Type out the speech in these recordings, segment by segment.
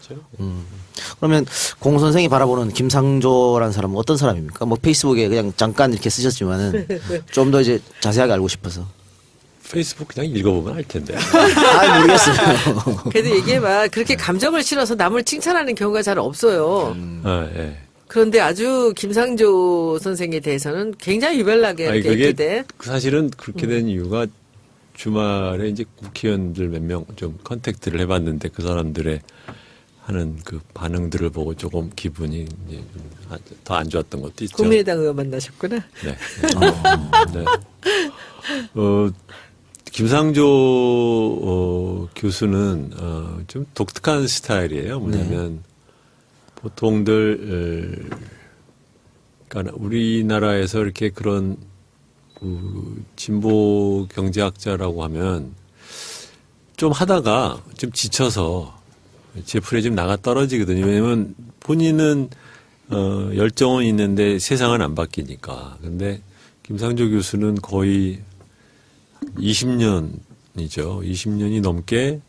있죠. 그러면 공 선생이 바라보는 김상조라는 사람은 어떤 사람입니까? 뭐 페이스북에 그냥 잠깐 이렇게 쓰셨지만은 좀 더 이제 자세하게 알고 싶어서. 페이스북 그냥 읽어보면 알 텐데. 아, 모르겠어요. 그래도 얘기해봐. 그렇게 감정을 실어서 남을 칭찬하는 경우가 잘 없어요. 아, 예. 그런데 아주 김상조 선생에 대해서는 굉장히 유별나게 아니, 이렇게 그게 얘기돼. 사실은 그렇게 된 이유가 주말에 이제 국회의원들 몇 명 좀 컨택트를 해봤는데 그 사람들의 하는 그 반응들을 보고 조금 기분이 이제 더 안 좋았던 것도 있죠. 국민의당 의원 만나셨구나. 네. 네. 김상조 교수는 좀 독특한 스타일이에요. 뭐냐면 보통들 그러니까 우리나라에서 이렇게 그런 진보 경제학자라고 하면 좀 하다가 좀 지쳐서 제풀에 좀 나가 떨어지거든요. 왜냐면 본인은 열정은 있는데 세상은 안 바뀌니까. 근데 김상조 교수는 거의 20년이죠. 20년이 넘게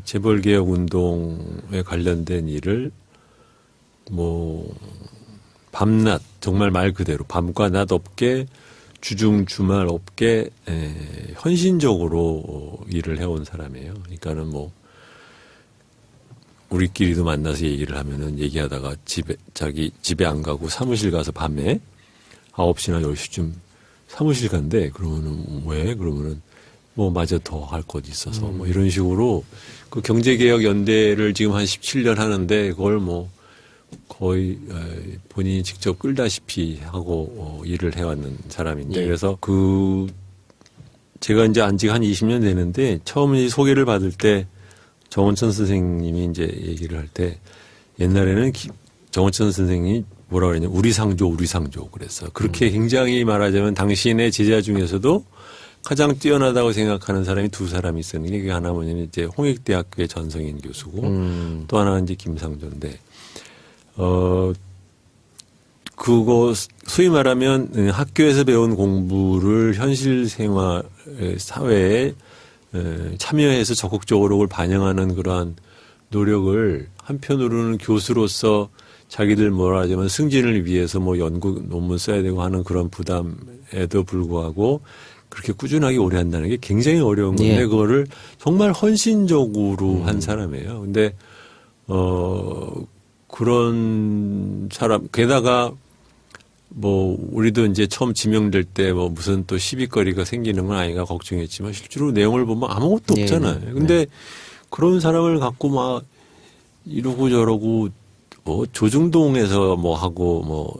재벌개혁 운동에 관련된 일을 뭐 밤낮 정말 말 그대로 밤과 낮 없게 주중 주말 없게 헌신적으로 일을 해온 사람이에요. 그러니까는 뭐 우리끼리도 만나서 얘기를 하면은 얘기하다가 자기 집에 안 가고 사무실 가서 밤에 9시나 10시쯤 사무실 간대. 그러면은 왜? 그러면은 뭐 마저 더 할 것 있어서 뭐 이런 식으로 그 경제개혁 연대를 지금 한 17년 하는데 그걸 뭐 거의 본인이 직접 끌다시피 하고 일을 해왔는 사람인데 예. 그래서 제가 이제 안지 한 20년 되는데 처음 이 소개를 받을 때 정원천 선생님이 이제 얘기를 할 때 옛날에는 정원천 선생님이 뭐라 그랬냐 우리 상조 그랬어. 그렇게 굉장히 말하자면 당신의 제자 중에서도 가장 뛰어나다고 생각하는 사람이 두 사람이 있었는데 그게 하나 뭐냐면 이제 홍익대학교의 전성인 교수고 또 하나는 이제 김상조인데 그거 소위 말하면 학교에서 배운 공부를 현실 생활 사회에 참여해서 적극적으로 그걸 반영하는 그러한 노력을 한편으로는 교수로서 자기들 뭐라 하자면 승진을 위해서 뭐 연구 논문 써야 되고 하는 그런 부담에도 불구하고 그렇게 꾸준하게 오래 한다는 게 굉장히 어려운 건데 예. 그거를 정말 헌신적으로 한 사람이에요. 근데 그런 사람 게다가 뭐 우리도 이제 처음 지명될 때 뭐 무슨 또 시비거리가 생기는 건 아닌가 걱정했지만 실제로 내용을 보면 아무것도 예. 없잖아요. 근데 그런 사람을 갖고 막 이러고 저러고 뭐 조중동에서 뭐 하고 뭐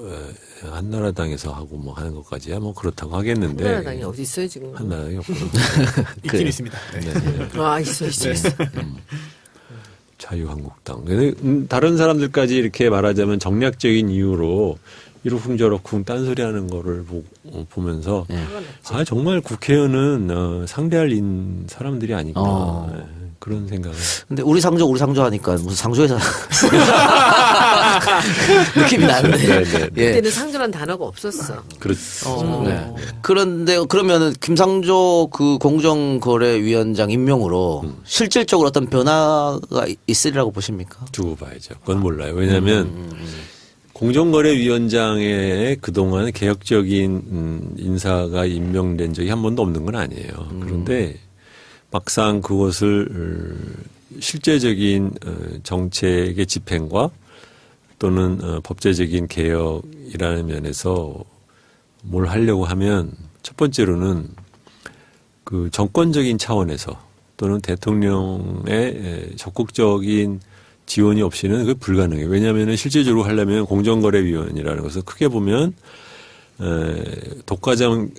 한나라당에서 하고 뭐 하는 것까지야 뭐 그렇다고 하겠는데 한나라당이 어디 있어요 지금? 한나라당이 없구나. 있긴 있습니다. 네. 네. 아 있어. 자유한국당. 근데 다른 사람들까지 이렇게 말하자면 정략적인 이유로 이러쿵저러쿵 딴소리하는 거를 보면서 아 정말 국회의원은 상대할 사람들이 아니구나. 네, 그런 생각을. 근데 우리 상조 하니까 무슨 상조에서 느낌이 나는데. 네. 예. 그때는 상조란 단어가 없었어. 그렇죠. 네. 그런데 그러면은 김상조 그 공정거래위원장 임명으로 실질적으로 어떤 변화가 있으리라고 보십니까? 두고 봐야죠. 그건 몰라요. 왜냐하면 공정거래위원장에 그동안 개혁적인 인사가 임명된 적이 한 번도 없는 건 아니에요. 그런데 막상 그것을 실제적인 정책의 집행과 또는 법제적인 개혁이라는 면에서 뭘 하려고 하면 첫 번째로는 그 정권적인 차원에서 또는 대통령의 적극적인 지원이 없이는 그게 불가능해요. 왜냐하면 실질적으로 하려면 공정거래위원이라는 것을 크게 보면 독과점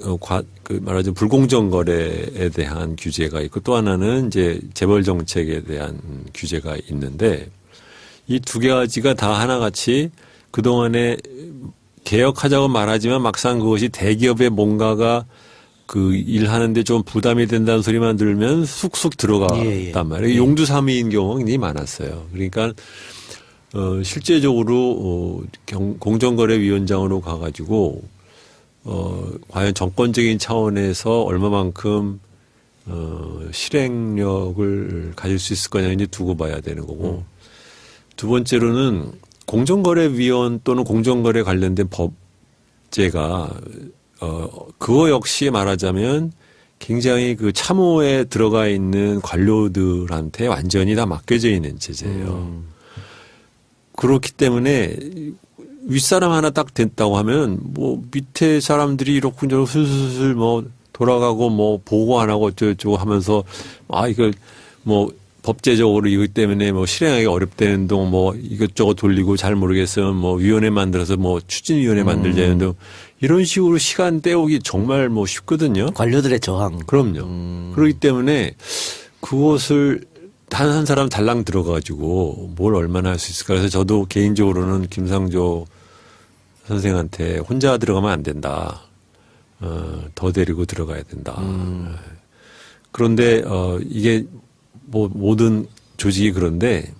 그 말하자면 불공정 거래에 대한 규제가 있고 또 하나는 이제 재벌 정책에 대한 규제가 있는데 이 두 가지가 다 하나같이 그동안에 개혁하자고 말하지만 막상 그것이 대기업의 뭔가가 그 일하는데 좀 부담이 된다는 소리만 들으면 쑥쑥 들어갔단 말이에요. 용두사미인 경우가 굉장히 많았어요. 그러니까 실제적으로 공정거래위원장으로 가가지고 과연 정권적인 차원에서 얼마만큼 실행력을 가질 수 있을 거냐 이제 두고 봐야 되는 거고 두 번째로는 공정거래위원 또는 공정거래 관련된 법제가 그거 역시 말하자면 굉장히 그 참호에 들어가 있는 관료들한테 완전히 다 맡겨져 있는 제재예요. 그렇기 때문에 윗사람 하나 딱 됐다고 하면 뭐 밑에 사람들이 이렇게 슬슬 뭐 돌아가고 뭐 보고 안 하고 어쩌고 하면서 이걸 뭐 법제적으로 이것 때문에 뭐 실행하기 어렵다는 동 뭐 이것저것 돌리고 잘 모르겠으면 뭐 위원회 만들어서 뭐 추진위원회 만들자는 등 이런 식으로 시간 때우기 정말 뭐 쉽거든요. 관료들의 저항. 그럼요. 그렇기 때문에 그것을 단 한 사람 달랑 들어가지고 뭘 얼마나 할 수 있을까. 그래서 저도 개인적으로는 김상조 선생한테 혼자 들어가면 안 된다. 더 데리고 들어가야 된다. 그런데 이게 뭐 모든 조직이 그런데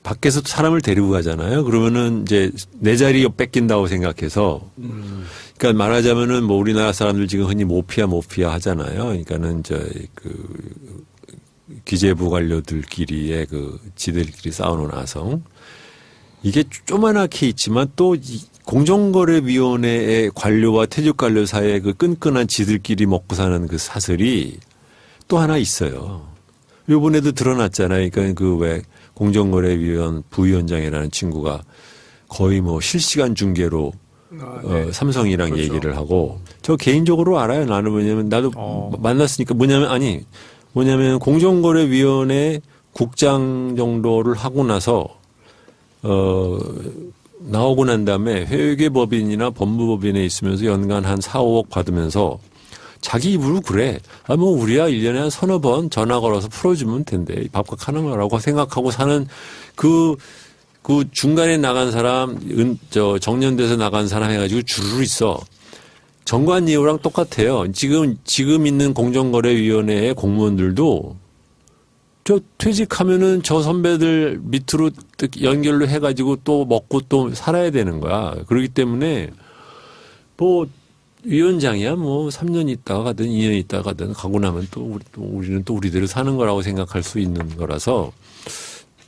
밖에서 사람을 데리고 가잖아요. 그러면은 이제 내 자리 뺏긴다고 생각해서 그러니까 말하자면은 뭐 우리나라 사람들 지금 흔히 모피아 하잖아요. 그러니까는 그 기재부 관료들끼리의 그 지들끼리 싸우는 아성. 이게 조그맣게 있지만 또 공정거래위원회의 관료와 퇴직관료 사이의 그 끈끈한 지들끼리 먹고 사는 그 사슬이 또 하나 있어요. 요번에도 드러났잖아요. 그러니까 그 왜 공정거래위원 부위원장이라는 친구가 거의 뭐 실시간 중계로 네. 삼성이랑 그렇죠. 얘기를 하고 저 개인적으로 알아요. 나는 뭐냐면 나도 만났으니까 뭐냐면 공정거래위원회 국장 정도를 하고 나서 나오고 난 다음에 회계법인이나 법무법인에 있으면서 연간 한 4, 5억 받으면서 자기 입으로 그래. 뭐 우리야 1년에 한 서너 번 전화 걸어서 풀어주면 된대. 밥값 하는 거라고 생각하고 사는 그 중간에 나간 사람, 정년돼서 나간 사람 해가지고 주르르 있어. 정관예우랑 똑같아요. 지금 있는 공정거래위원회의 공무원들도 저 퇴직하면은 저 선배들 밑으로 연결로 해가지고 또 먹고 또 살아야 되는 거야. 그렇기 때문에 뭐 위원장이야 뭐 3년 있다가 가든 2년 있다가 가든 가고 나면 또 우리는 또 우리대로 사는 거라고 생각할 수 있는 거라서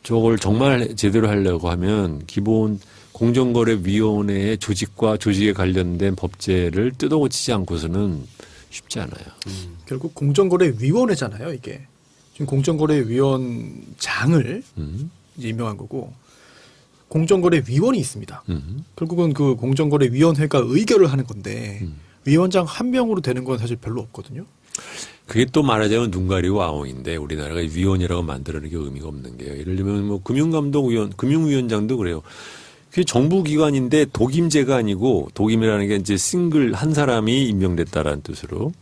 저걸 정말 제대로 하려고 하면 기본 공정거래위원회의 조직과 조직에 관련된 법제를 뜯어고치지 않고서는 쉽지 않아요. 결국 공정거래위원회잖아요, 이게. 지금 공정거래위원장을 이제 임명한 거고 공정거래위원이 있습니다. 결국은 그 공정거래위원회가 의결을 하는 건데 위원장 한 명으로 되는 건 사실 별로 없거든요. 그게 또 말하자면 눈 가리고 아웅인데 우리나라가 위원이라고 만들어내는 게 의미가 없는 게요. 예를 들면 뭐 금융감독위원, 금융위원장도 그래요. 그게 정부기관인데 독임제가 아니고 독임이라는 게 이제 싱글 한 사람이 임명됐다라는 뜻으로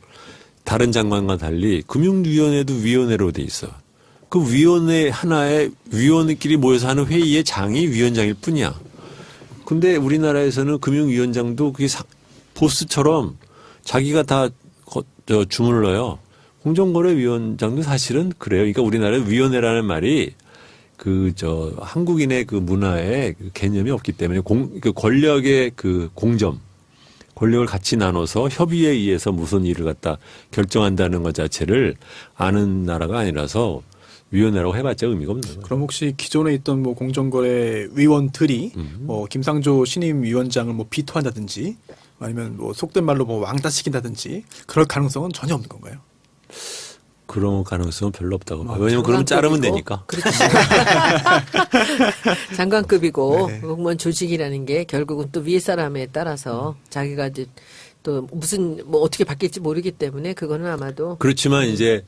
다른 장관과 달리 금융위원회도 위원회로 돼 있어. 그 위원회 하나에 위원회끼리 모여서 하는 회의의 장이 위원장일 뿐이야. 근데 우리나라에서는 금융위원장도 그게 보스처럼 자기가 다 주문을 넣어요. 공정거래위원장도 사실은 그래요. 그러니까 우리나라의 위원회라는 말이 한국인의 그 문화에 그 개념이 없기 때문에 그 권력의 그 공점, 권력을 같이 나눠서 협의에 의해서 무슨 일을 갖다 결정한다는 것 자체를 아는 나라가 아니라서 위원회라고 해봤자 의미가 없는 거예요. 그럼 혹시 기존에 있던 뭐 공정거래위원들이 뭐 김상조 신임 위원장을 뭐 비토한다든지 아니면 뭐 속된 말로 뭐 왕따시킨다든지 그럴 가능성은 전혀 없는 건가요? 그런 가능성은 별로 없다고 봐요. 왜냐면 그러면 자르면 되니까. 그렇죠. 장관급이고 네. 공무원 조직이라는 게 결국은 또 위에 사람에 따라서 자기가 이제 또 무슨 뭐 어떻게 바뀔지 모르기 때문에 그거는 아마도 그렇지만 이제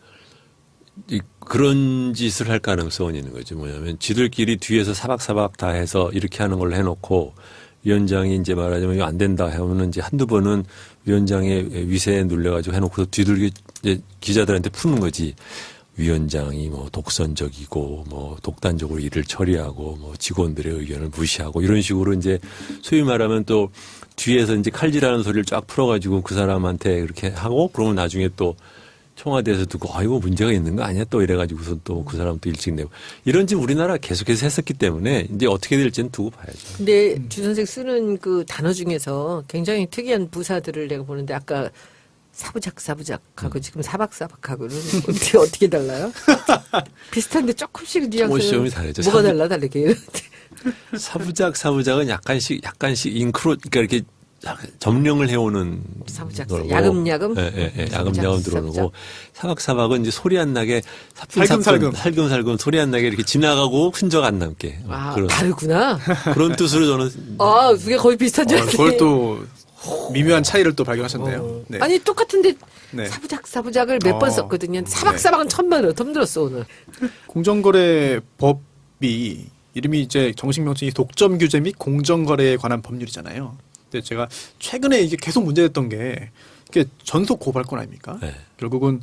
그런 짓을 할 가능성은 있는 거죠. 뭐냐면 지들끼리 뒤에서 사박사박 다 해서 이렇게 하는 걸 해놓고 위원장이 이제 말하자면 이거 안 된다 하면은 이제 한두 번은 위원장의 위세에 눌려가지고 해놓고서 뒤들기 이제 기자들한테 푸는 거지. 위원장이 뭐 독선적이고 뭐 독단적으로 일을 처리하고 뭐 직원들의 의견을 무시하고 이런 식으로 이제 소위 말하면 또 뒤에서 이제 칼질하는 소리를 쫙 풀어가지고 그 사람한테 그렇게 하고 그러면 나중에 또 청와대에서 두고 이거 문제가 있는 거 아니야 또 이래가지고서 또 그 사람 또 일찍 내고 이런 짓 우리나라 계속해서 했었기 때문에 이제 어떻게 될지는 두고 봐야죠. 근데 주 선생 쓰는 그 단어 중에서 굉장히 특이한 부사들을 내가 보는데 아까 사부작하고 지금 사박사박하고는 어떻게 달라요? 비슷한데 조금씩 뉘앙스는 좀 다르죠. 뭐가 달라 다르게. 사부작은 약간씩 인크로 그러니까 이렇게 점령을 해오는 사부작 거고. 야금야금 예, 야금야금 들어오고 사박사박은 이제 소리 안 나게 살금살금 소리 안 나게 이렇게 지나가고 흔적 안 남게 그런 다르구나. 그런 뜻으로 저는 두 개 거의 비슷한 줄 알았네. 그걸 또 미묘한 차이를 또 발견하셨네요. 네. 아니 똑같은데 네. 사부작을 몇 번 썼거든요. 사박사박은 처음 들었어 오늘. 공정거래법이 이름이 이제 정식 명칭이 독점 규제 및 공정거래에 관한 법률이잖아요. 근데 제가 최근에 이게 계속 문제됐던 게 이게 전속 고발권 아닙니까? 네. 결국은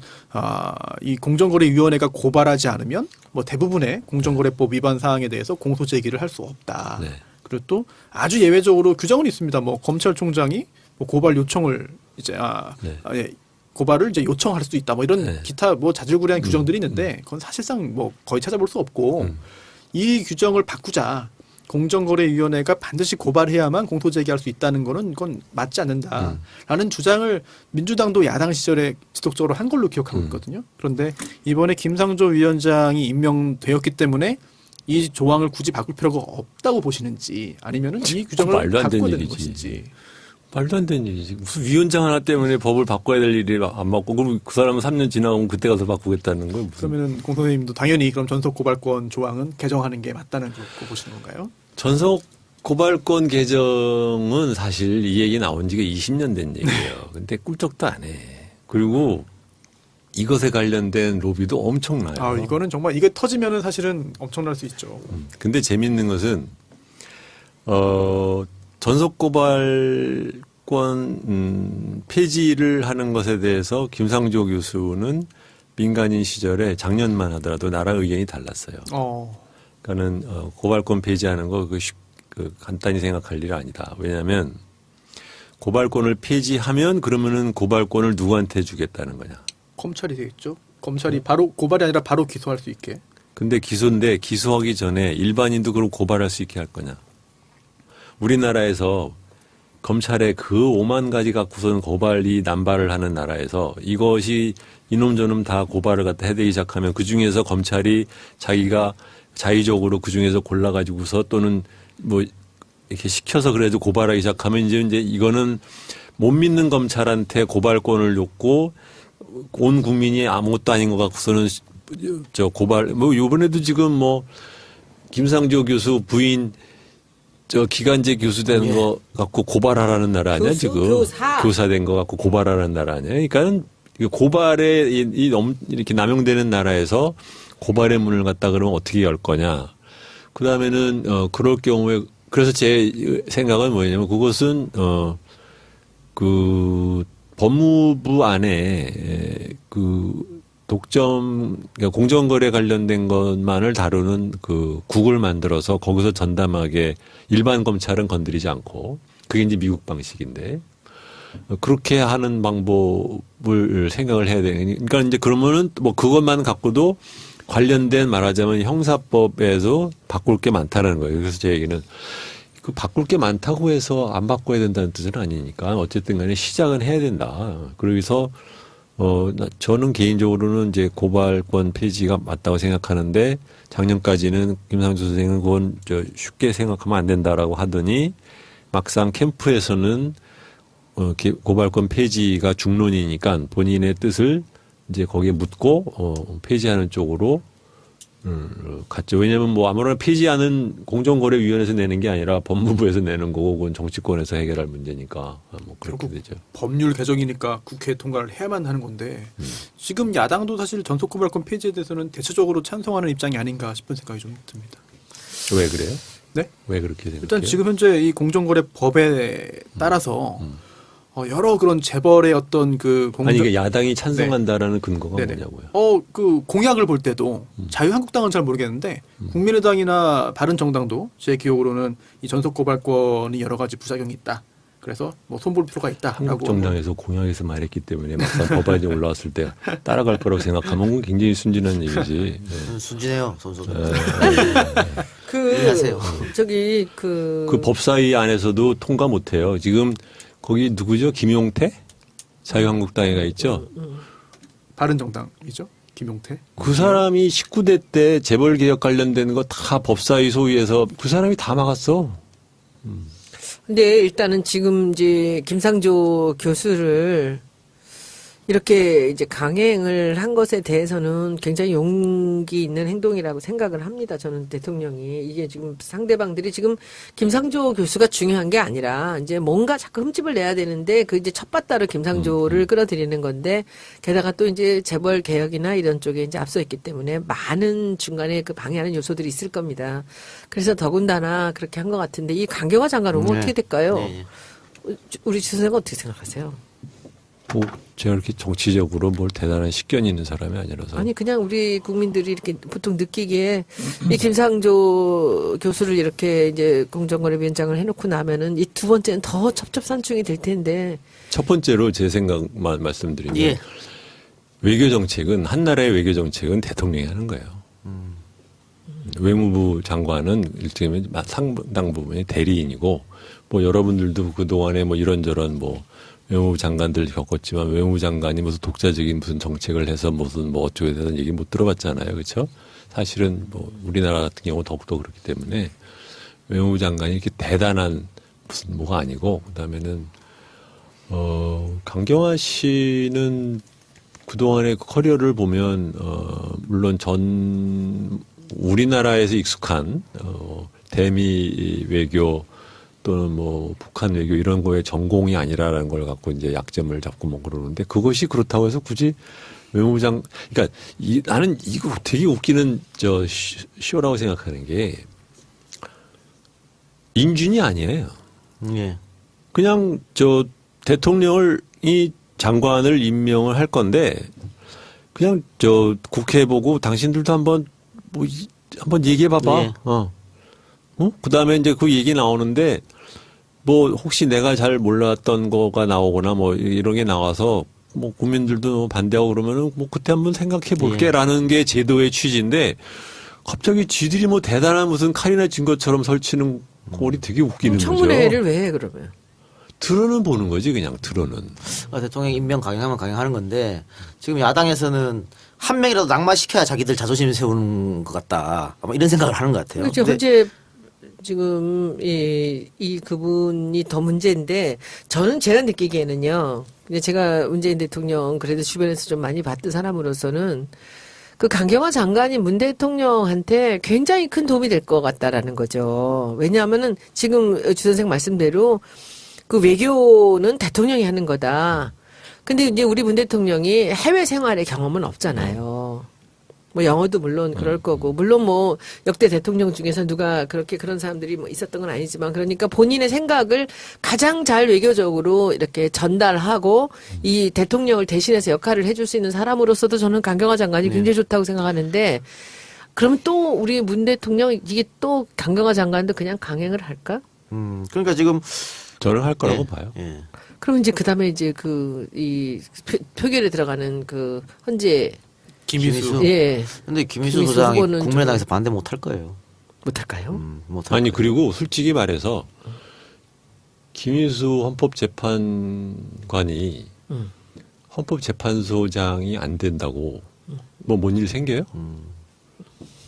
이 공정거래위원회가 고발하지 않으면 뭐 대부분의 공정거래법 위반 사항에 대해서 공소 제기를 할 수 없다. 네. 그리고 또 아주 예외적으로 규정은 있습니다. 뭐 검찰총장이 뭐 고발 요청을 이제 고발을 이제 요청할 수 있다. 뭐 이런 기타 뭐 자질구레한 규정들이 있는데 그건 사실상 뭐 거의 찾아볼 수 없고 이 규정을 바꾸자. 공정거래위원회가 반드시 고발해야만 공소 제기할 수 있다는 거는 그건 맞지 않는다라는 주장을 민주당도 야당 시절에 지속적으로 한 걸로 기억하고 있거든요. 그런데 이번에 김상조 위원장이 임명되었기 때문에 이 조항을 굳이 바꿀 필요가 없다고 보시는지 아니면은 이 규정을 말도 안 되는 바꿔야 되는 얘기지. 것인지. 말도 안 되는 얘기지. 무슨 위원장 하나 때문에 법을 바꿔야 될 일이 안 맞고 그럼 그 사람은 3년 지나면 그때 가서 바꾸겠다는 거예요. 그러면은 공 선생님도 당연히 그럼 전속 고발권 조항은 개정하는 게 맞다는 거 보시는 건가요? 전속 고발권 개정은 사실 이 얘기 나온 지가 20년 된 얘기예요. 근데 꿀쩍도 안 해. 그리고 이것에 관련된 로비도 엄청나요. 이거는 정말 이게 터지면은 사실은 엄청날 수 있죠. 근데 재밌는 것은 전속 고발권 폐지를 하는 것에 대해서 김상조 교수는 민간인 시절에 작년만 하더라도 나랑 의견이 달랐어요. 그러니까는 고발권 폐지하는 거 간단히 생각할 일 아니다. 왜냐하면 고발권을 폐지하면 그러면은 고발권을 누구한테 주겠다는 거냐? 검찰이 되겠죠. 검찰이 바로 고발이 아니라 바로 기소할 수 있게. 근데 기소인데 기소하기 전에 일반인도 그럼 고발할 수 있게 할 거냐? 우리나라에서 검찰에 그 5만 가지 갖고서는 고발이 남발을 하는 나라에서 이것이 이놈저놈 다 고발을 갖다 해대기 시작하면 그중에서 검찰이 자기가 자의적으로 그중에서 골라가지고서 또는 뭐 이렇게 시켜서 그래도 고발하기 시작하면 이제 이거는 못 믿는 검찰한테 고발권을 줬고 온 국민이 아무것도 아닌 것 같고서는 고발 요번에도 지금 김상조 교수 부인 기간제 교수 되는 거 갖고 고발하라는 나라 아니야, 지금. 교사 된 거 갖고 고발하라는 나라 아니야. 그러니까 고발에 이렇게 남용되는 나라에서 고발의 문을 갖다 그러면 어떻게 열 거냐. 그 다음에는, 그럴 경우에, 그래서 제 생각은 뭐냐면 그것은, 법무부 안에 독점, 그러니까 공정거래 관련된 것만을 다루는 국을 만들어서 거기서 전담하게 일반 검찰은 건드리지 않고 그게 이제 미국 방식인데 그렇게 하는 방법을 생각을 해야 되는. 그러니까 이제 그러면은 그것만 갖고도 관련된 말하자면 형사법에서 바꿀 게 많다는 거예요. 그래서 제 얘기는 바꿀 게 많다고 해서 안 바꿔야 된다는 뜻은 아니니까 어쨌든 간에 시작은 해야 된다. 그래서 저는 개인적으로는 이제 고발권 폐지가 맞다고 생각하는데 작년까지는 김상조 선생은 그건 쉽게 생각하면 안 된다라고 하더니 막상 캠프에서는 고발권 폐지가 중론이니까 본인의 뜻을 이제 거기에 묻고 폐지하는 쪽으로 갔죠. 왜냐하면 아무나 폐지하는 공정거래위원회에서 내는 게 아니라 법무부에서 내는 거고 그건 정치권에서 해결할 문제니까 그렇게 되죠. 법률 개정이니까 국회 통과를 해야만 하는 건데 지금 야당도 사실 전속고발권 폐지에 대해서는 대체적으로 찬성하는 입장이 아닌가 싶은 생각이 좀 듭니다. 왜 그래요? 네? 왜 그렇게 생각해요? 일단 지금 현재 이 공정거래법에 따라서 여러 그런 재벌의 어떤 아니 이게 야당이 찬성한다라는 근거가 뭐냐고요? 공약을 볼 때도 자유한국당은 잘 모르겠는데 국민의당이나 바른정당도 제 기억으로는 이 전속고발권이 여러 가지 부작용이 있다. 그래서 손볼 필요가 있다. 한국정당에서 공약에서 말했기 때문에 막상 법안이 올라왔을 때 따라갈 거라고 생각하면 굉장히 순진한 얘기지. 네. 순진해요, 손석희. 이해하세요. 그 법사위 안에서도 통과 못해요. 지금 거기 누구죠? 김용태? 자유한국당에가 있죠. 바른정당이죠. 김용태. 그 사람이 19대 때 재벌개혁 관련된 거 다 법사위 소위에서 그 사람이 다 막았어. 근데 일단은 지금 이제 김상조 교수를 이렇게 이제 강행을 한 것에 대해서는 굉장히 용기 있는 행동이라고 생각을 합니다. 저는 대통령이. 이게 지금 상대방들이 지금 김상조 교수가 중요한 게 아니라 이제 뭔가 자꾸 흠집을 내야 되는데 그 이제 첫바따로 김상조를 끌어들이는 건데 게다가 또 이제 재벌 개혁이나 이런 쪽에 이제 앞서 있기 때문에 많은 중간에 그 방해하는 요소들이 있을 겁니다. 그래서 더군다나 그렇게 한 것 같은데 이 강경화 장관 오면 어떻게 될까요? 네. 우리 주 선생은 어떻게 생각하세요? 뭐 제가 이렇게 정치적으로 뭘 대단한 식견이 있는 사람이 아니라서. 아니 그냥 우리 국민들이 이렇게 보통 느끼기에 이 김상조 교수를 이렇게 이제 공정거래위원장을 해놓고 나면은 이 두 번째는 더 첩첩산중이 될 텐데. 첫 번째로 제 생각만 말씀드리면 예. 외교 정책은 한 나라의 외교 정책은 대통령이 하는 거예요. 외무부 장관은 일종의 상당 부분이 대리인이고 뭐 여러분들도 그 동안에 뭐 이런저런 뭐 외무부 장관들 겪었지만 외무부 장관이 무슨 독자적인 무슨 정책을 해서 무슨 뭐 어쩌고 되는 얘기 못 들어봤잖아요. 그렇죠? 사실은 뭐 우리나라 같은 경우 더욱더 그렇기 때문에 외무부 장관이 이렇게 대단한 무슨 뭐가 아니고 그다음에는 강경화 씨는 그동안의 커리어를 보면 물론 우리나라에서 익숙한 대미 외교 또는 뭐 북한 외교 이런 거에 전공이 아니라라는 걸 갖고 이제 약점을 잡고 뭐 그러는데 그것이 그렇다고 해서 굳이 외무부장 그러니까 나는 이거 되게 웃기는 쇼라고 생각하는 게 인준이 아니에요. 예. 그냥 대통령이 장관을 임명을 할 건데 그냥 국회 보고 당신들도 한번 얘기해 봐봐. 예. 그다음에 이제 그 얘기 나오는데 뭐 혹시 내가 잘 몰랐던 거가 나오거나 뭐 이런 게 나와서 뭐 국민들도 반대하고 그러면은 뭐 그때 한번 생각해 볼게라는 게 제도의 취지인데 갑자기 지들이 뭐 대단한 무슨 칼이나 진 것처럼 설치는 꼴이 되게 웃기는 거죠. 청문회를 왜 해 그러면? 들어는 보는 거지 그냥 들어는. 대통령 임명 강행하면 강행하는 건데 지금 야당에서는 한 명이라도 낙마시켜야 자기들 자존심 세우는 것 같다. 아마 이런 생각을 하는 것 같아요. 그렇죠. 현재 지금 이 그분이 더 문제인데 저는 제가 느끼기에는요. 제가 문재인 대통령 그래도 주변에서 좀 많이 봤던 사람으로서는 그 강경화 장관이 문 대통령한테 굉장히 큰 도움이 될 것 같다라는 거죠. 왜냐하면은 지금 주 선생 말씀대로 그 외교는 대통령이 하는 거다. 근데 이제 우리 문 대통령이 해외 생활의 경험은 없잖아요. 뭐 영어도 물론 그럴 거고 물론 뭐 역대 대통령 중에서 누가 그렇게 그런 사람들이 뭐 있었던 건 아니지만 그러니까 본인의 생각을 가장 잘 외교적으로 이렇게 전달하고 이 대통령을 대신해서 역할을 해줄 수 있는 사람으로서도 저는 강경화 장관이 굉장히 좋다고 생각하는데 그럼 또 우리 문 대통령 이게 또 강경화 장관도 그냥 강행을 할까? 그러니까 지금 저는 할 거라고 봐요. 예. 그럼 이제 그 다음에 이제 이 표결에 들어가는 그 헌재 김희수. 예. 근데 김희수 김희수 소장이 후보는 국민의당에서 반대 못 할 거예요. 못할까요? 못할 아니 거예요. 그리고 솔직히 말해서 김희수 헌법재판관이 헌법재판소장이 안 된다고 뭐 뭔 일 생겨요?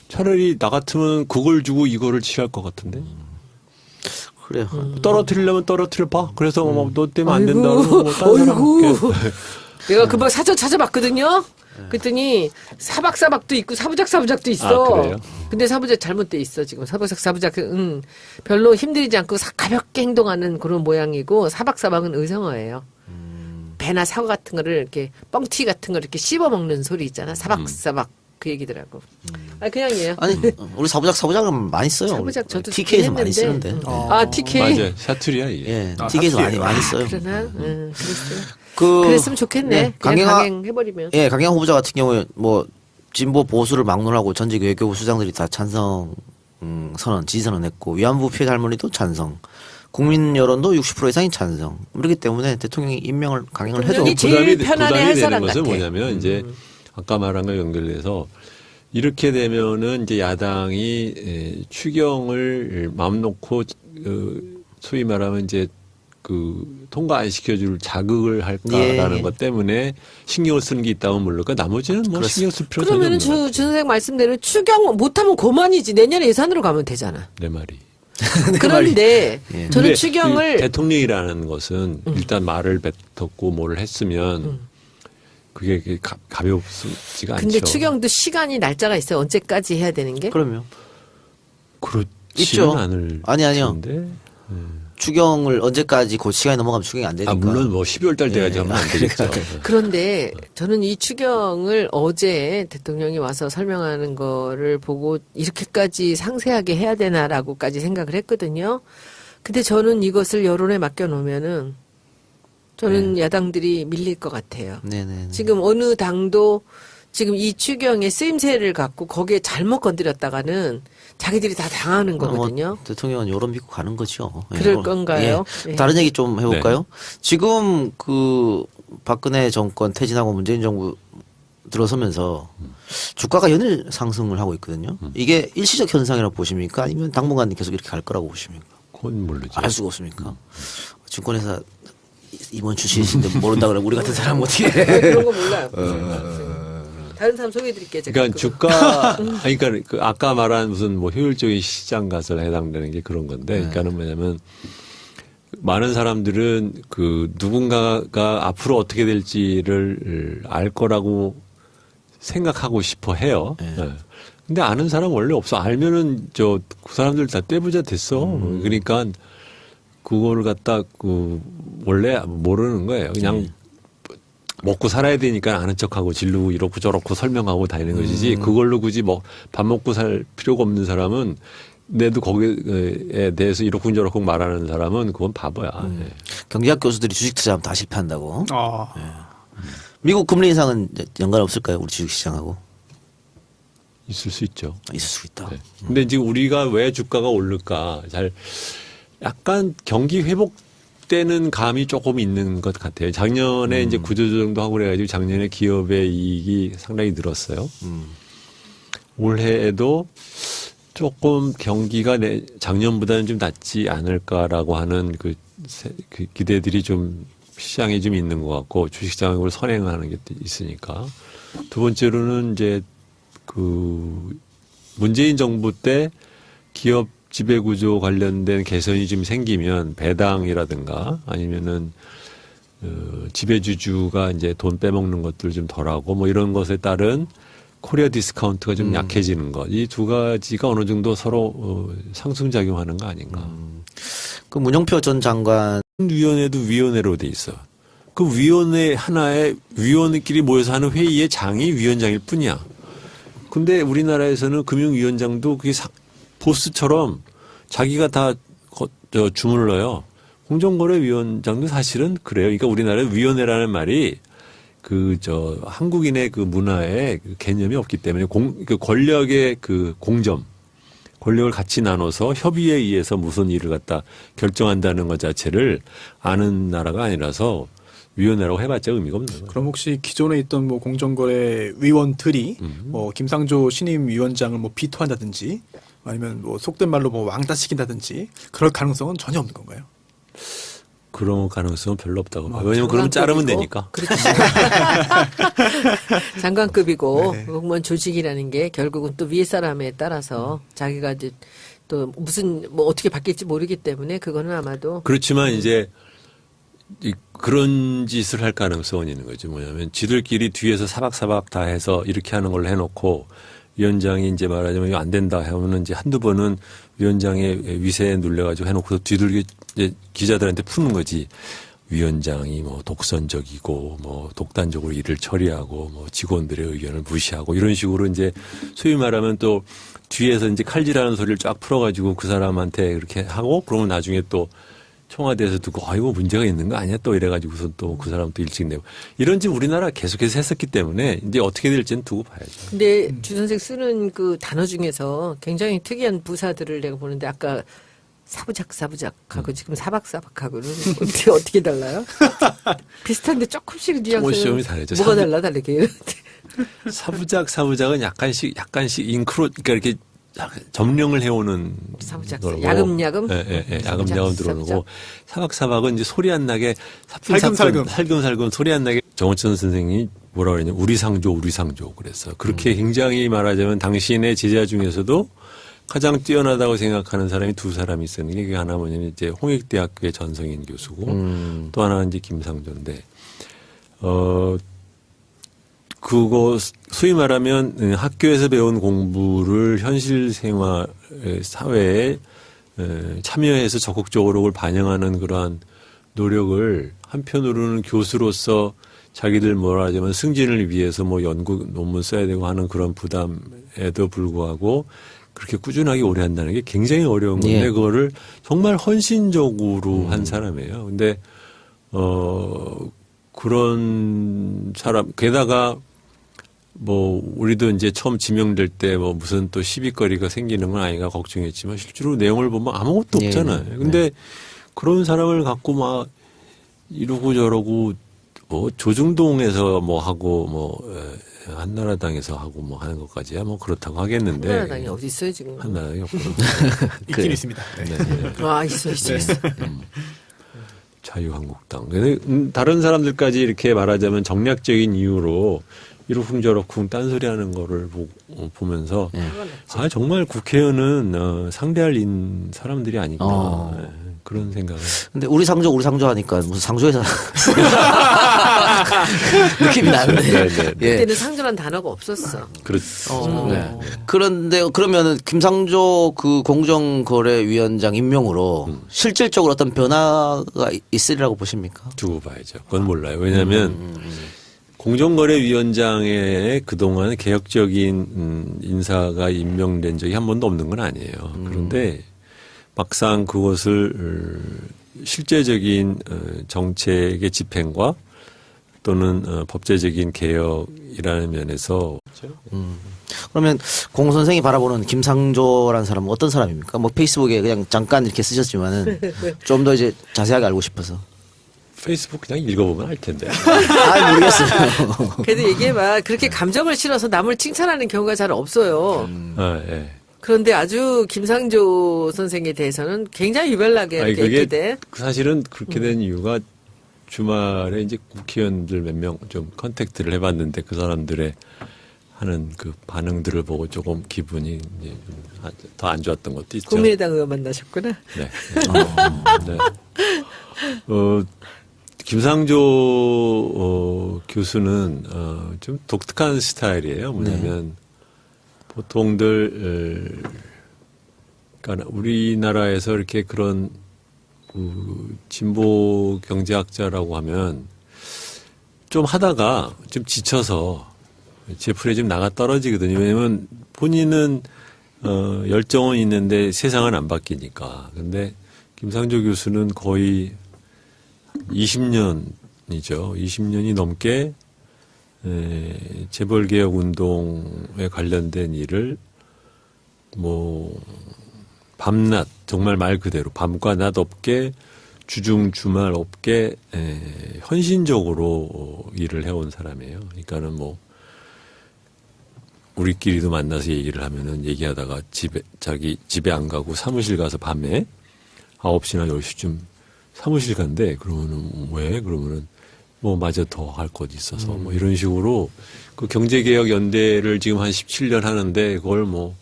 차라리 나 같으면 그걸 주고 이거를 취할 것 같은데. 그래요. 떨어뜨리려면 떨어뜨려 봐. 그래서 너 때문에 안 아이고, 된다고 뭐딴 사람 아이고. 할게. 내가 금방 사전 찾아봤거든요. 그랬더니 사박사박도 있고 사부작사부작도 있어. 아, 그래요? 근데 사부작 잘못돼 있어 지금. 사부작 별로 힘들이지 않고 가볍게 행동하는 그런 모양이고 사박사박은 의성어예요. 배나 사과 같은 거를 이렇게 뻥튀기 같은 거 이렇게 씹어 먹는 소리 있잖아. 사박사박 그 얘기더라고. 아 그냥이에요. 아니 우리 사부작은 많이 써요. 사부작 저도 TK에서 많이 했는데. 쓰는데. 아 TK. 맞아요. 사투리야 이게. 예, 아, TK에서 사투리예요. 많이 쓰어요. 그러나 그랬어요. 예, 그랬으면 좋겠네. 그냥 강행해버리면. 예, 강경화 후보자 같은 경우에 뭐 진보 보수를 막론하고 전직 외교부 수장들이 다 찬성 지지 선언했고 위안부 피해 할머니도 찬성. 국민 여론도 60% 이상이 찬성. 그렇기 때문에 대통령이 임명을 강행을 해도 대통령이 제일 편안해 할 되는 사람 것은 같아. 뭐냐면 이제 아까 말한 거 연결돼서 이렇게 되면은 이제 야당이 추경을 마음 놓고 소위 말하면 이제 통과 안 시켜줄 자극을 할까라는 예. 것 때문에 신경을 쓰는 게 있다면 모를까 나머지는 뭐 신경 쓸 필요 전혀 그러면은 없는 것 같아요. 주 선생 말씀대로 추경 못하면 그만이지. 내년에 예산으로 가면 되잖아. 내 말이. 그런데 예. 저는 근데 추경을 이 대통령이라는 것은 일단 말을 뱉었고 뭐를 했으면 그게 가볍지가 않죠. 근데 추경도 시간이 날짜가 있어요. 언제까지 해야 되는 게? 그럼요. 그렇지는 있죠. 않을 아니요. 텐데. 추경을 언제까지 그 시간이 넘어가면 추경이 안 되니까. 물론 뭐 12월 달 돼가지고 예. 하면 안 되겠죠. 그런데 저는 이 추경을 어제 대통령이 와서 설명하는 거를 보고 이렇게까지 상세하게 해야 되나라고까지 생각을 했거든요. 근데 저는 이것을 여론에 맡겨놓으면은 저는 야당들이 밀릴 것 같아요. 네네. 지금 어느 당도 지금 이 추경의 쓰임새를 갖고 거기에 잘못 건드렸다가는 자기들이 다 당하는 거거든요. 대통령은 여론 믿고 가는 거죠. 그럴 건가요? 예. 예. 다른 얘기 좀 해볼까요? 지금 박근혜 정권 퇴진하고 문재인 정부 들어서면서 주가가 연일 상승을 하고 있거든요. 이게 일시적 현상이라고 보십니까? 아니면 당분간 계속 이렇게 갈 거라고 보십니까? 그건 모르죠. 알 수가 없습니까? 증권회사 임원 출신인데 모른다 그러면 우리 같은 사람 어떻게 해? 그런 거 몰라요. 다른 사람 소개해드릴게요. 제가 그러니까 주가, 그러니까 그 아까 말한 무슨 뭐 효율적인 시장 가설에 해당되는 게 그런 건데, 그러니까는 뭐냐면 많은 사람들은 누군가가 앞으로 어떻게 될지를 알 거라고 생각하고 싶어 해요. 네. 근데 아는 사람 원래 없어. 알면은 그 사람들 다 떼부자 됐어. 그러니까 그거를 갖다 원래 모르는 거예요. 그냥 먹고 살아야 되니까 아는 척하고 질르고 이렇고 저렇고 설명하고 다니는 것이지 그걸로 굳이 밥 먹고 살 필요가 없는 사람은 내도 거기에 대해서 이렇고 저렇고 말하는 사람은 그건 바보야. 예. 경제학 교수들이 주식 투자하면 다 실패한다고. 미국 금리 인상은 연관 없을까요? 우리 주식시장하고. 있을 수 있죠. 있을 수 있다. 네. 근데 지금 우리가 왜 주가가 오를까 약간 경기 회복되는 감이 조금 있는 것 같아요. 작년에 이제 구조조정도 하고 그래가지고 작년에 기업의 이익이 상당히 늘었어요. 올해에도 조금 경기가 작년보다는 좀 낫지 않을까라고 하는 그 기대들이 좀 시장에 좀 있는 것 같고 주식시장을 그걸 선행하는 게 있으니까. 두 번째로는 이제 문재인 정부 때 기업 지배구조 관련된 개선이 좀 생기면 배당이라든가 아니면은 지배주주가 이제 돈 빼먹는 것들 좀 덜하고 뭐 이런 것에 따른 코리아 디스카운트가 좀 약해지는 것. 이 두 가지가 어느 정도 서로 상승작용하는 거 아닌가. 그 문영표 전 장관. 위원회도 위원회로 돼 있어. 그 위원회 하나에 위원회끼리 모여서 하는 회의의 장이 위원장일 뿐이야. 근데 우리나라에서는 금융위원장도 그게 보스처럼 자기가 다 주문을 넣어요. 공정거래위원장도 사실은 그래요. 그러니까 우리나라에 위원회라는 말이 한국인의 그 문화에 그 개념이 없기 때문에 권력의 권력을 같이 나눠서 협의에 의해서 무슨 일을 갖다 결정한다는 것 자체를 아는 나라가 아니라서 위원회라고 해봤자 의미가 없는 거예요. 그럼 혹시 기존에 있던 뭐 공정거래 위원들이 뭐 김상조 신임 위원장을 뭐 비토한다든지 아니면 뭐 속된 말로 뭐 왕따시킨다든지 그럴 가능성은 전혀 없는 건가요? 그런 가능성은 별로 없다고 봐요. 왜냐면 그러면 자르면 되니까. 그렇죠. 장관급이고 네. 공무원 조직이라는 게 결국은 또 위에 사람에 따라서 자기가 이제 또 무슨 뭐 어떻게 바뀔지 모르기 때문에 그거는 아마도 그렇지만 이제 그런 짓을 할 가능성은 있는 거죠. 뭐냐면 지들끼리 뒤에서 사박사박 다 해서 이렇게 하는 걸로 해놓고 위원장이 이제 말하자면 이거 안 된다 하면은 이제 한두 번은 위원장의 위세에 눌려가지고 해놓고서 뒤들게 이제 기자들한테 푸는 거지. 위원장이 뭐 독선적이고 뭐 독단적으로 일을 처리하고 뭐 직원들의 의견을 무시하고 이런 식으로 이제 소위 말하면 또 뒤에서 이제 칼질하는 소리를 쫙 풀어가지고 그 사람한테 그렇게 하고 그러면 나중에 또 청와대에서 두고 아이고 문제가 있는 거 아니야 또 이래가지고서 또 그 사람 또 일찍 내고 이런 집 우리나라 계속해서 했었기 때문에 이제 어떻게 될지는 두고 봐야죠. 근데 주 선생 쓰는 그 단어 중에서 굉장히 특이한 부사들을 내가 보는데 아까 사부작하고 지금 사박사박하고는 어떻게 달라요? 비슷한데 조금씩 뉘앙스는 다르죠. 뭐가 다르게 사부작은 약간씩 잉크로 그러니까 이렇게 점령을 해오는 사무작살. 야금야금? 예, 야금야금 들어오고 사박사박은 이제 소리 안 나게 살금살금 살금살금 소리 안 나게 정원천 선생님이 뭐라 그랬냐 우리 상조 그랬어. 그렇게 굉장히 말하자면 당신의 제자 중에서도 가장 뛰어나다고 생각하는 사람이 두 사람이 있었는데 그게 하나 뭐냐면 이제 홍익대학교의 전성인 교수고 또 하나는 이제 김상조인데 그거 소위 말하면 학교에서 배운 공부를 현실 생활 사회에 참여해서 적극적으로 그걸 반영하는 그러한 노력을 한편으로는 교수로서 자기들 뭐라 하자면 승진을 위해서 뭐 연구 논문 써야 되고 하는 그런 부담에도 불구하고 그렇게 꾸준하게 오래 한다는 게 굉장히 어려운 건데 예. 그거를 정말 헌신적으로 한 사람이에요. 근데 그런 사람 게다가 뭐 우리도 이제 처음 지명될 때 뭐 무슨 또 시비거리가 생기는 건 아닌가 걱정했지만 실제로 내용을 보면 아무것도 예. 없잖아요. 근데 그런 사람을 갖고 막 이러고 저러고 뭐 조중동에서 뭐 하고 뭐 한나라당에서 하고 뭐 하는 것까지야 뭐 그렇다고 하겠는데 한나라당이 어디 있어요 지금? 한나라당이 없구나. 있긴 있습니다. 네. 아 있어. 자유한국당. 근데 다른 사람들까지 이렇게 말하자면 정략적인 이유로 이러쿵저러쿵 딴소리하는 거를 보면서 아 정말 국회의원은 상대할 사람들이 아니구나. 네, 그런 생각을. 근데 우리 상조 하니까 무슨 상조에서 느낌이 나는데. 네. 예. 그때는 상조란 단어가 없었어. 그렇죠. 네. 그런데 그러면은 김상조 그 공정거래위원장 임명으로 실질적으로 어떤 변화가 있으리라고 보십니까? 두고 봐야죠. 그건 몰라요. 왜냐하면 공정거래위원장에 그동안 개혁적인 인사가 임명된 적이 한 번도 없는 건 아니에요. 그런데 막상 그것을 실제적인 정책의 집행과 또는 법제적인 개혁이라는 면에서 그러면 공 선생이 바라보는 김상조라는 사람은 어떤 사람입니까? 뭐 페이스북에 그냥 잠깐 이렇게 쓰셨지만은 좀 더 이제 자세하게 알고 싶어서. 페이스북 그냥 읽어보면 알 텐데. 아 모르겠어요. 그래도 얘기해봐. 그렇게 감정을 실어서 남을 칭찬하는 경우가 잘 없어요. 예. 그런데 아주 김상조 선생에 대해서는 굉장히 유별나게 아니, 이렇게 그게 돼. 사실은 그렇게 된 이유가 주말에 이제 국회의원들 몇 명 좀 컨택트를 해봤는데 그 사람들의 하는 그 반응들을 보고 조금 기분이 이제 더 안 좋았던 것도 있죠. 국민의당 의원 만나셨구나. 네. 네. 김상조 교수는 좀 독특한 스타일이에요. 뭐냐면 보통들 그러니까 우리나라에서 이렇게 그런 진보 경제학자라고 하면 좀 하다가 좀 지쳐서 제풀에 좀 나가 떨어지거든요. 왜냐면 본인은 열정은 있는데 세상은 안 바뀌니까. 근데 김상조 교수는 거의 20년이죠. 20년이 넘게 재벌개혁 운동에 관련된 일을 뭐 밤낮 정말 말 그대로 밤과 낮 없게 주중 주말 없게 헌신적으로 일을 해온 사람이에요. 그러니까는 뭐 우리끼리도 만나서 얘기를 하면은 얘기하다가 자기 집에 안 가고 사무실 가서 밤에 9시나 10시쯤 사무실 간대. 그러면은 왜? 그러면은 뭐 마저 더 할 것 있어서 뭐 이런 식으로 그 경제개혁 연대를 지금 한 17년 하는데 그걸 뭐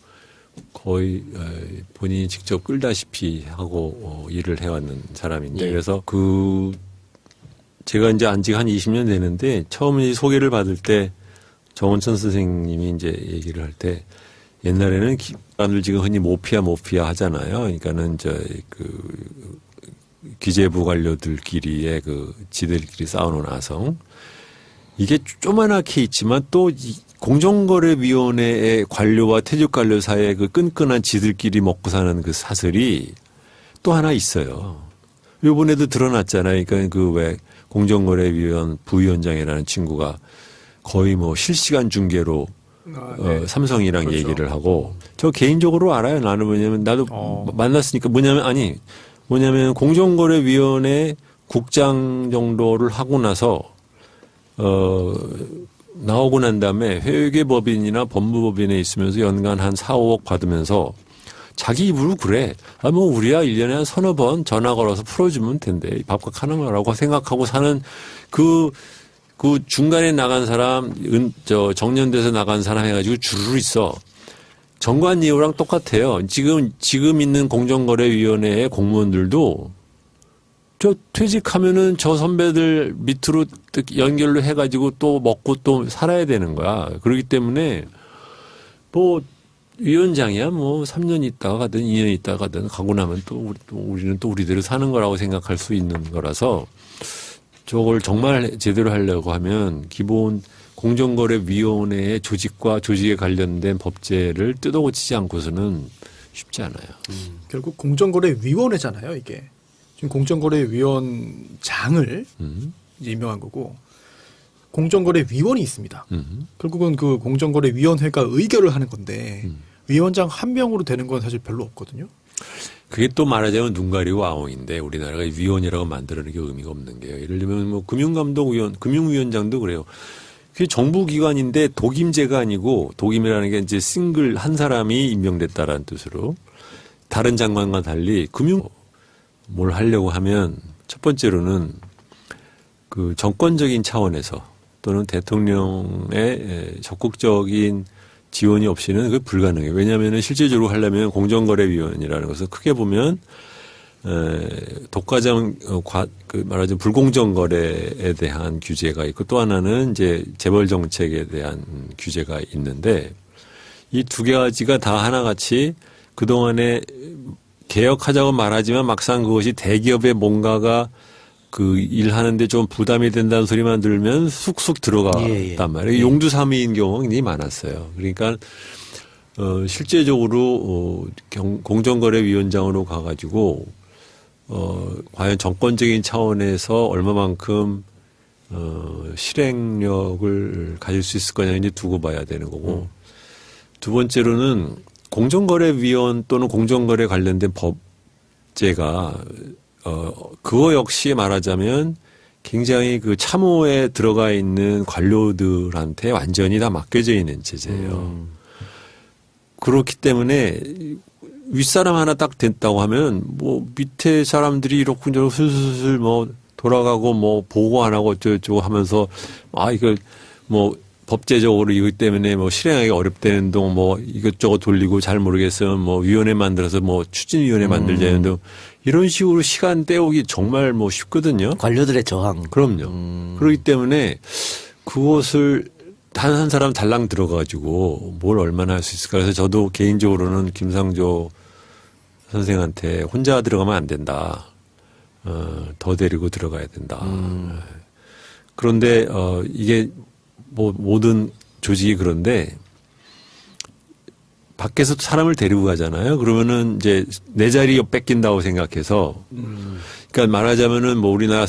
거의 본인이 직접 끌다시피 하고 일을 해왔는 사람인데 그래서 제가 이제 안지가 한 20년 되는데 처음 소개를 받을 때 정원천 선생님이 이제 얘기를 할 때 옛날에는 사람들 지금 흔히 모피아 하잖아요. 그러니까는 기재부 관료들끼리의 지들끼리 싸우는 아성. 이게 조그맣게 있지만 또 공정거래위원회의 관료와 퇴직관료 사이의 그 끈끈한 지들끼리 먹고 사는 그 사슬이 또 하나 있어요. 요번에도 드러났잖아요. 그러니까 왜 공정거래위원 부위원장이라는 친구가 거의 뭐 실시간 중계로 삼성이랑 그렇죠. 얘기를 하고 저 개인적으로 알아요. 나는 뭐냐면 나도 만났으니까 뭐냐면 공정거래위원회 국장 정도를 하고 나서 나오고 난 다음에 회계법인이나 법무법인에 있으면서 연간 한 4, 5억 받으면서 자기 입으로 그래. 아, 뭐, 우리야 1년에 한 서너 번 전화 걸어서 풀어주면 된대. 밥값 하는 거라고 생각하고 사는 그 중간에 나간 사람, 정년돼서 나간 사람 해가지고 주르르 있어. 정관예우랑 똑같아요. 지금 있는 공정거래위원회의 공무원들도 저 퇴직하면은 저 선배들 밑으로 연결로 해가지고 또 먹고 또 살아야 되는 거야. 그렇기 때문에 뭐 위원장이야 뭐 3년 있다가 가든 2년 있다가 가든 가고 나면 또 우리는 또 우리대로 사는 거라고 생각할 수 있는 거라서 저걸 정말 제대로 하려고 하면 기본 공정거래위원회의 조직과 조직에 관련된 법제를 뜯어고치지 않고서는 쉽지 않아요. 결국 공정거래위원회잖아요, 이게. 지금 공정거래위원장을 이제 임명한 거고 공정거래위원이 있습니다. 결국은 그 공정거래위원회가 의결을 하는 건데 위원장 한 명으로 되는 건 사실 별로 없거든요. 그게 또 말하자면 눈 가리고 아웅인데 우리나라가 위원이라고 만들어내는 게 의미가 없는 게요. 예를 들면 뭐 금융감독위원, 금융위원장도 그래요. 그게 정부기관인데 독임제가 아니고 독임이라는 게 이제 싱글 한 사람이 임명됐다라는 뜻으로 다른 장관과 달리 뭘 하려고 하면 첫 번째로는 그 정권적인 차원에서 또는 대통령의 적극적인 지원이 없이는 그게 불가능해요. 왜냐하면 실제적으로 하려면 공정거래위원이라는 것은 크게 보면 독과점 말하자면 불공정 거래에 대한 규제가 있고 또 하나는 이제 재벌 정책에 대한 규제가 있는데 이 두 가지가 다 하나같이 그동안에 개혁하자고 말하지만 막상 그것이 대기업의 뭔가가 그 일하는데 좀 부담이 된다는 소리만 들으면 쑥쑥 들어갔단 말이에요. 용두사미인 경우가 굉장히 많았어요. 그러니까 실제적으로 공정거래위원장으로 가가지고 과연 정권적인 차원에서 얼마만큼 실행력을 가질 수 있을 거냐 이제 두고 봐야 되는 거고 두 번째로는 공정거래위원 또는 공정거래 관련된 법제가 그거 역시 말하자면 굉장히 그 참호에 들어가 있는 관료들한테 완전히 다 맡겨져 있는 체제예요. 그렇기 때문에 윗사람 하나 딱 됐다고 하면 뭐 밑에 사람들이 이렇게 슬슬 뭐 돌아가고 뭐 보고 안 하고 어쩌고 하면서 이거 뭐 법제적으로 이것 때문에 뭐 실행하기 어렵다는 동 뭐 이것저것 돌리고 잘 모르겠으면 뭐 위원회 만들어서 뭐 추진위원회 만들자는 등 이런 식으로 시간 때우기 정말 뭐 쉽거든요. 관료들의 저항. 그럼요. 그렇기 때문에 그것을 단 한 사람 달랑 들어가지고 뭘 얼마나 할 수 있을까. 그래서 저도 개인적으로는 김상조 선생한테 혼자 들어가면 안 된다. 더 데리고 들어가야 된다. 그런데 이게 뭐 모든 조직이 그런데 밖에서 사람을 데리고 가잖아요. 그러면은 이제 내 자리 뺏긴다고 생각해서 그러니까 말하자면은 뭐 우리나라